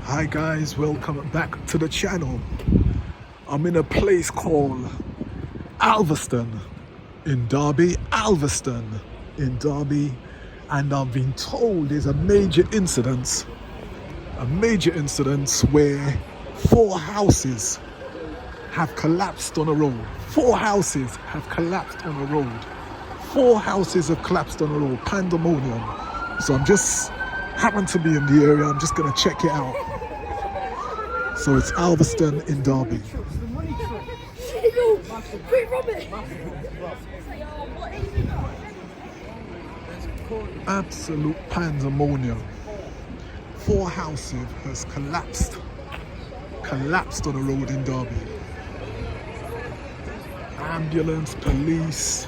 Hi guys, welcome back to the channel. I'm in a place called Alvaston in Derby, and I've been told there's a major incident where 4 houses have collapsed on a road. 4 houses have collapsed on a road. 4 houses have collapsed on a road. Pandemonium. So I'm just happen to be in the area. I'm just gonna check it out. So it's Alvaston in Derby. Absolute pandemonium. 4 houses has collapsed on the road in Derby. Ambulance, police,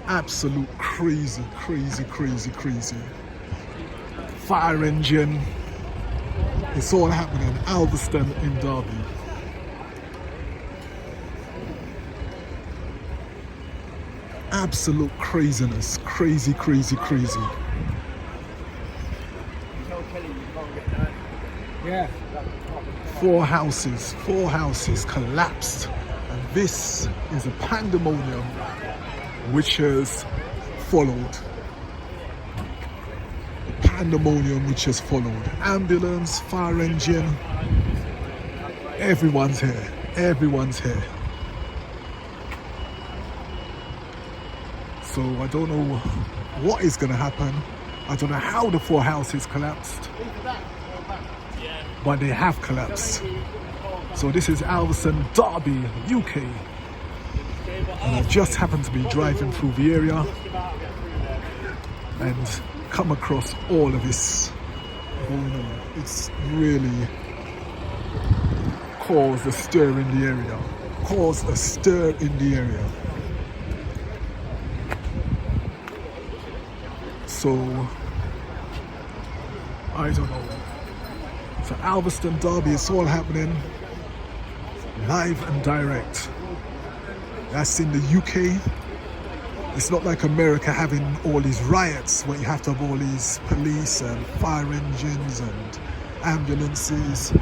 absolute crazy. Fire engine. It's all happening in Alvaston in Derby. Absolute craziness. Crazy. 4 houses collapsed. And this is a pandemonium which has followed. Ambulance, fire engine, everyone's here. So I don't know what is going to happen. I don't know how the 4 houses collapsed, but they have collapsed. So this is Alvaston, Derby, UK, and I just happened to be driving through the area and come across all of this going on. It's really caused a stir in the area. So I don't know. So Alvaston, Derby, it's all happening live and direct. That's in the UK. It's not like America having all these riots where you have to have all these police and fire engines and ambulances.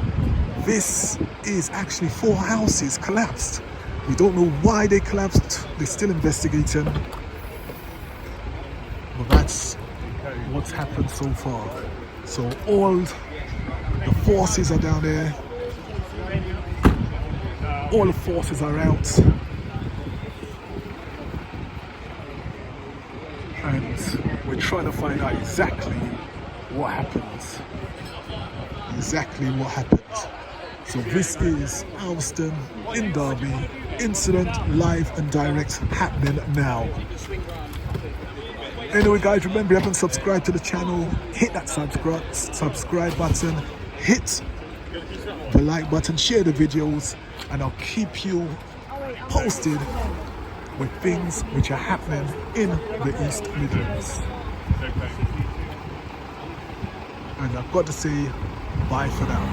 This is actually 4 houses collapsed. We don't know why they collapsed. They're still investigating. But that's what's happened so far. So all the forces are down there. All the forces are out. And we're trying to find out exactly what happened. So this is Alvaston in Derby. Incident live and direct happening now. Anyway guys, remember you haven't subscribed to the channel, hit that subscribe button, hit the like button, share the videos, and I'll keep you posted with things which are happening in the East Midlands. And I've got to say bye for now.